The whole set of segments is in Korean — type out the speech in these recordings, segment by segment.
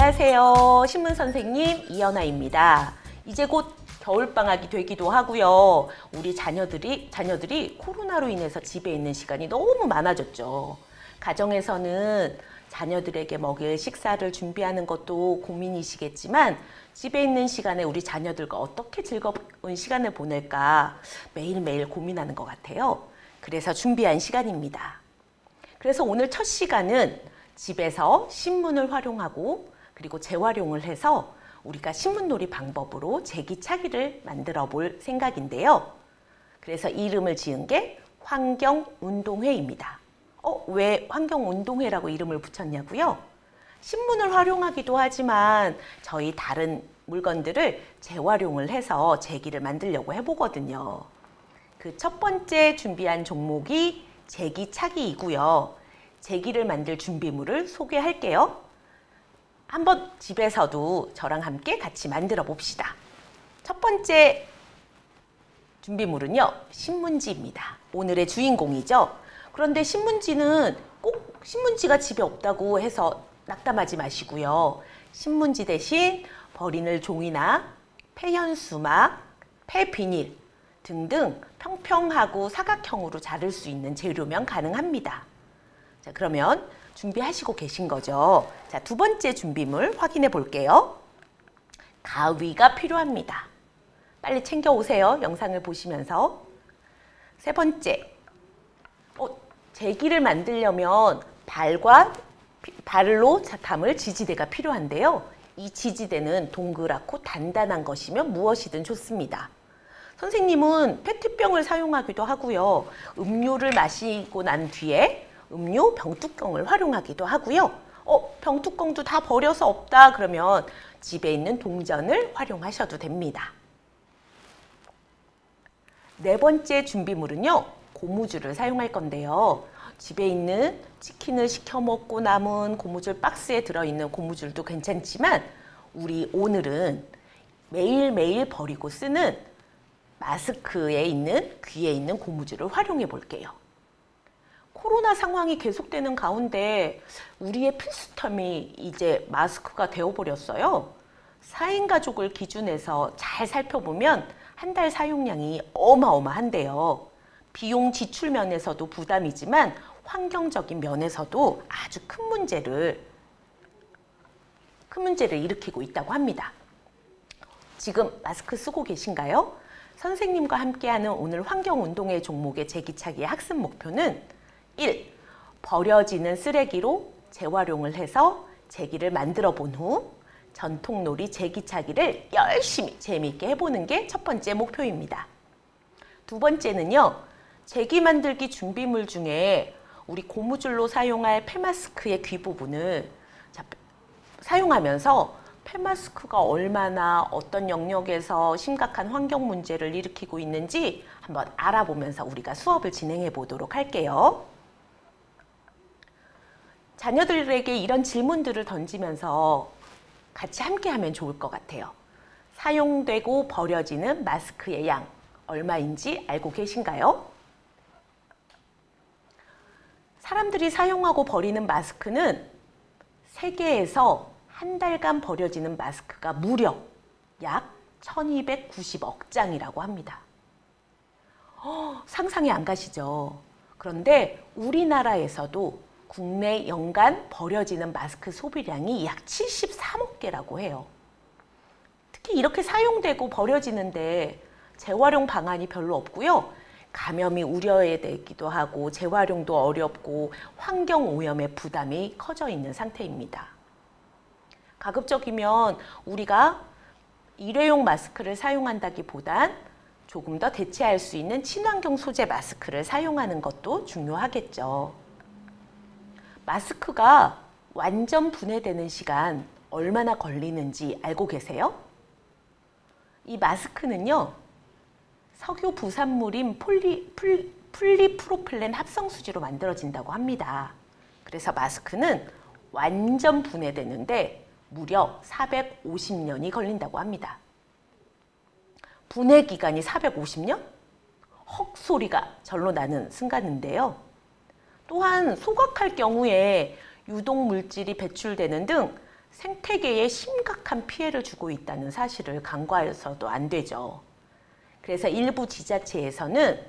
안녕하세요. 신문선생님 이연아입니다. 이제 곧 겨울방학이 되기도 하고요. 우리 자녀들이 코로나로 인해서 집에 있는 시간이 너무 많아졌죠. 가정에서는 자녀들에게 먹일 식사를 준비하는 것도 고민이시겠지만 집에 있는 시간에 우리 자녀들과 어떻게 즐거운 시간을 보낼까 매일매일 고민하는 것 같아요. 그래서 준비한 시간입니다. 그래서 오늘 첫 시간은 집에서 신문을 활용하고 그리고 재활용을 해서 우리가 신문놀이 방법으로 제기차기를 만들어 볼 생각인데요. 그래서 이름을 지은 게 환경운동회입니다. 왜 환경운동회라고 이름을 붙였냐고요? 신문을 활용하기도 하지만 저희 다른 물건들을 재활용을 해서 제기를 만들려고 해보거든요. 그 첫 번째 준비한 종목이 제기차기이고요. 제기를 만들 준비물을 소개할게요. 한번 집에서도 저랑 함께 같이 만들어 봅시다. 첫 번째 준비물은요, 신문지입니다. 오늘의 주인공이죠. 그런데 신문지는 꼭 신문지가 집에 없다고 해서 낙담하지 마시고요. 신문지 대신 버리는 종이나 폐연수막, 폐비닐 등등 평평하고 사각형으로 자를 수 있는 재료면 가능합니다. 자, 그러면 준비하시고 계신 거죠. 자, 두 번째 준비물 확인해 볼게요. 가위가 필요합니다. 빨리 챙겨 오세요. 영상을 보시면서. 세 번째, 제기를 만들려면 발로 담을 지지대가 필요한데요. 이 지지대는 동그랗고 단단한 것이면 무엇이든 좋습니다. 선생님은 페트병을 사용하기도 하고요. 음료를 마시고 난 뒤에 음료 병뚜껑을 활용하기도 하고요. 병뚜껑도 다 버려서 없다 그러면 집에 있는 동전을 활용하셔도 됩니다. 네 번째 준비물은요, 고무줄을 사용할 건데요. 집에 있는 치킨을 시켜 먹고 남은 고무줄 박스에 들어있는 고무줄도 괜찮지만 우리 오늘은 매일매일 버리고 쓰는 마스크에 있는 귀에 있는 고무줄을 활용해 볼게요. 코로나 상황이 계속되는 가운데 우리의 필수템이 이제 마스크가 되어버렸어요. 4인 가족을 기준해서 잘 살펴보면 한 달 사용량이 어마어마한데요. 비용 지출 면에서도 부담이지만 환경적인 면에서도 아주 큰 문제를 일으키고 있다고 합니다. 지금 마스크 쓰고 계신가요? 선생님과 함께하는 오늘 환경운동회 종목의 제기차기의 학습 목표는 1. 버려지는 쓰레기로 재활용을 해서 제기를 만들어 본 후 전통놀이 제기차기를 열심히 재미있게 해보는 게 첫 번째 목표입니다. 두 번째는요, 제기 만들기 준비물 중에 우리 고무줄로 사용할 폐마스크의 귀 부분을 사용하면서 폐마스크가 얼마나 어떤 영역에서 심각한 환경 문제를 일으키고 있는지 한번 알아보면서 우리가 수업을 진행해 보도록 할게요. 자녀들에게 이런 질문들을 던지면서 같이 함께 하면 좋을 것 같아요. 사용되고 버려지는 마스크의 양 얼마인지 알고 계신가요? 사람들이 사용하고 버리는 마스크는 세계에서 한 달간 버려지는 마스크가 무려 약 1290억 장이라고 합니다. 상상이 안 가시죠? 그런데 우리나라에서도 국내 연간 버려지는 마스크 소비량이 약 73억 개라고 해요. 특히 이렇게 사용되고 버려지는데 재활용 방안이 별로 없고요. 감염이 우려되기도 하고 재활용도 어렵고 환경오염의 부담이 커져 있는 상태입니다. 가급적이면 우리가 일회용 마스크를 사용한다기보단 조금 더 대체할 수 있는 친환경 소재 마스크를 사용하는 것도 중요하겠죠. 마스크가 완전 분해되는 시간 얼마나 걸리는지 알고 계세요? 이 마스크는요, 석유 부산물인 폴리프로필렌 합성수지로 만들어진다고 합니다. 그래서 마스크는 완전 분해되는데 무려 450년이 걸린다고 합니다. 분해 기간이 450년? 헉 소리가 절로 나는 순간인데요. 또한 소각할 경우에 유독물질이 배출되는 등 생태계에 심각한 피해를 주고 있다는 사실을 간과해서도 안 되죠. 그래서 일부 지자체에서는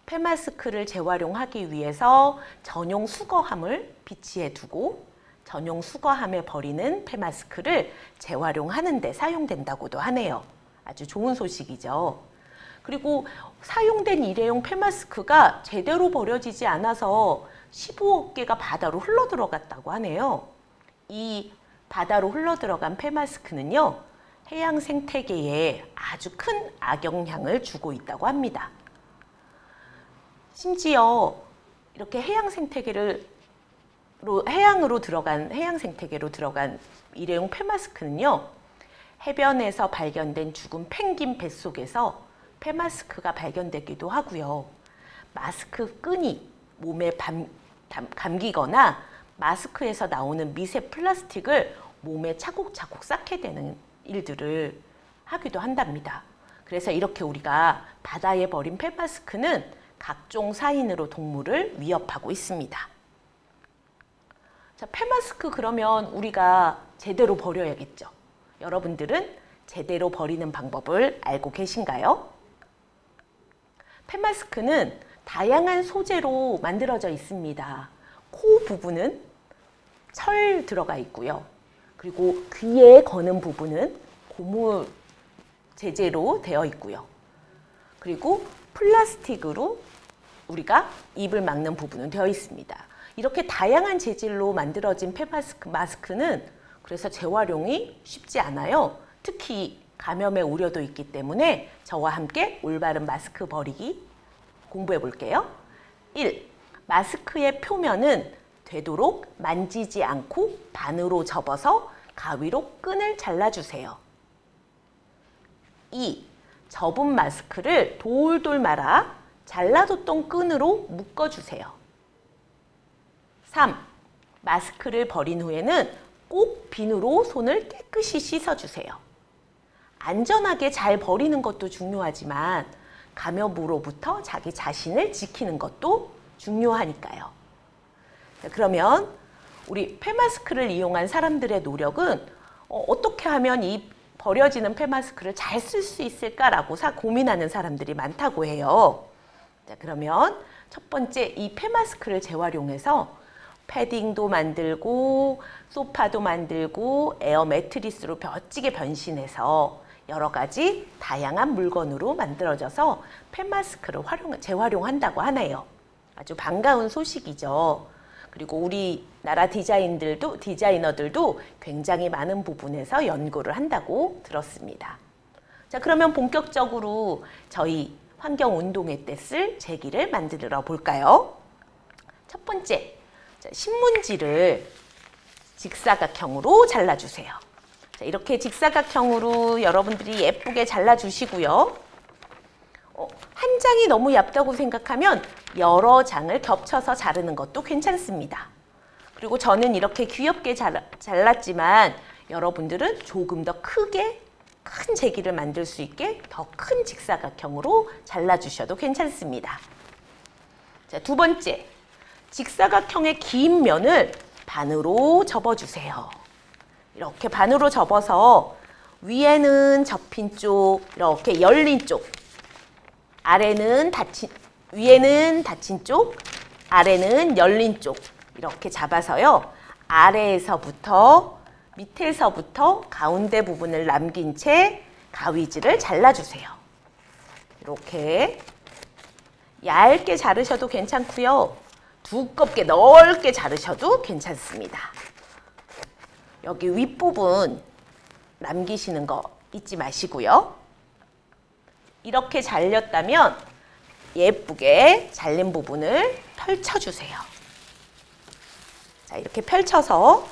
폐마스크를 재활용하기 위해서 전용 수거함을 비치해 두고 전용 수거함에 버리는 폐마스크를 재활용하는 데 사용된다고도 하네요. 아주 좋은 소식이죠. 그리고 사용된 일회용 폐마스크가 제대로 버려지지 않아서 15억 개가 바다로 흘러들어갔다고 하네요. 이 바다로 흘러들어간 폐마스크는요, 해양 생태계에 아주 큰 악영향을 주고 있다고 합니다. 심지어 이렇게 해양 생태계로 들어간 일회용 폐마스크는요, 해변에서 발견된 죽은 펭귄 뱃속에서 폐마스크가 발견되기도 하고요. 마스크 끈이 몸에 감기거나 마스크에서 나오는 미세 플라스틱을 몸에 차곡차곡 쌓게 되는 일들을 하기도 한답니다. 그래서 이렇게 우리가 바다에 버린 폐마스크는 각종 사인으로 동물을 위협하고 있습니다. 자, 폐마스크 그러면 우리가 제대로 버려야겠죠. 여러분들은 제대로 버리는 방법을 알고 계신가요? 폐마스크는 다양한 소재로 만들어져 있습니다. 코 부분은 철 들어가 있고요. 그리고 귀에 거는 부분은 고무 재재로 되어 있고요. 그리고 플라스틱으로 우리가 입을 막는 부분은 되어 있습니다. 이렇게 다양한 재질로 만들어진 폐마스크는 그래서 재활용이 쉽지 않아요. 특히 감염의 우려도 있기 때문에 저와 함께 올바른 마스크 버리기 공부해 볼게요. 1. 마스크의 표면은 되도록 만지지 않고 반으로 접어서 가위로 끈을 잘라주세요. 2. 접은 마스크를 돌돌 말아 잘라뒀던 끈으로 묶어주세요. 3. 마스크를 버린 후에는 꼭 비누로 손을 깨끗이 씻어주세요. 안전하게 잘 버리는 것도 중요하지만 감염으로부터 자기 자신을 지키는 것도 중요하니까요. 자, 그러면 우리 폐마스크를 이용한 사람들의 노력은 어떻게 하면 이 버려지는 폐마스크를 잘 쓸 수 있을까라고 고민하는 사람들이 많다고 해요. 자, 그러면 첫 번째 이 폐마스크를 재활용해서 패딩도 만들고 소파도 만들고 에어 매트리스로 멋지게 변신해서 여러 가지 다양한 물건으로 만들어져서 폐마스크를 재활용한다고 하네요. 아주 반가운 소식이죠. 그리고 우리나라 디자이너들도 굉장히 많은 부분에서 연구를 한다고 들었습니다. 자, 그러면 본격적으로 저희 환경운동회 때 쓸 제기를 만들어 볼까요? 첫 번째, 신문지를 직사각형으로 잘라주세요. 자, 이렇게 직사각형으로 여러분들이 예쁘게 잘라주시고요. 한 장이 너무 얇다고 생각하면 여러 장을 겹쳐서 자르는 것도 괜찮습니다. 그리고 저는 이렇게 귀엽게 잘랐지만 여러분들은 조금 더 크게 큰 제기를 만들 수 있게 더 큰 직사각형으로 잘라주셔도 괜찮습니다. 자, 두 번째, 직사각형의 긴 면을 반으로 접어주세요. 이렇게 반으로 접어서 위에는 접힌 쪽, 이렇게 열린 쪽, 위에는 닫힌 쪽, 아래는 열린 쪽 이렇게 잡아서요. 아래에서부터 밑에서부터 가운데 부분을 남긴 채 가위질을 잘라주세요. 이렇게 얇게 자르셔도 괜찮고요. 두껍게 넓게 자르셔도 괜찮습니다. 여기 윗부분 남기시는 거 잊지 마시고요. 이렇게 잘렸다면 예쁘게 잘린 부분을 펼쳐주세요. 자, 이렇게 펼쳐서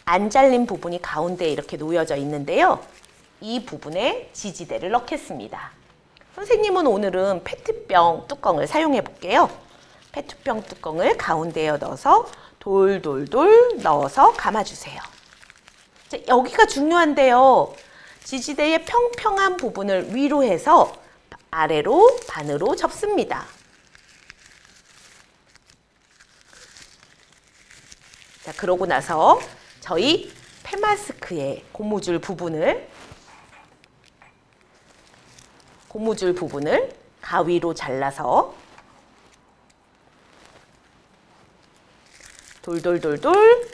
안 잘린 부분이 가운데에 이렇게 놓여져 있는데요. 이 부분에 지지대를 넣겠습니다. 선생님은 오늘은 페트병 뚜껑을 사용해 볼게요. 페트병 뚜껑을 가운데에 넣어서 돌돌돌 넣어서 감아주세요. 자, 여기가 중요한데요. 지지대의 평평한 부분을 위로 해서 아래로 반으로 접습니다. 자, 그러고 나서 저희 폐마스크의 고무줄 부분을 가위로 잘라서 돌돌돌돌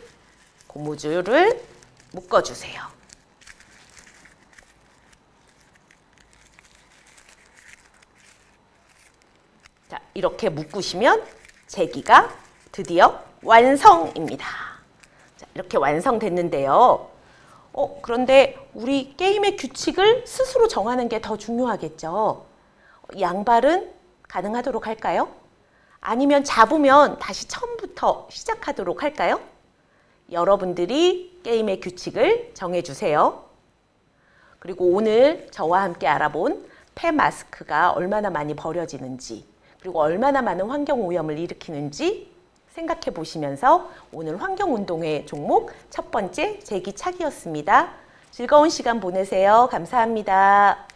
고무줄을 묶어주세요. 자, 이렇게 묶으시면 제기가 드디어 완성입니다. 자, 이렇게 완성됐는데요. 그런데 우리 게임의 규칙을 스스로 정하는 게 더 중요하겠죠. 양발은 가능하도록 할까요? 아니면 잡으면 다시 처음부터 시작하도록 할까요? 여러분들이 게임의 규칙을 정해주세요. 그리고 오늘 저와 함께 알아본 폐마스크가 얼마나 많이 버려지는지, 그리고 얼마나 많은 환경오염을 일으키는지 생각해 보시면서 오늘 환경운동의 종목 첫 번째 제기차기였습니다. 즐거운 시간 보내세요. 감사합니다.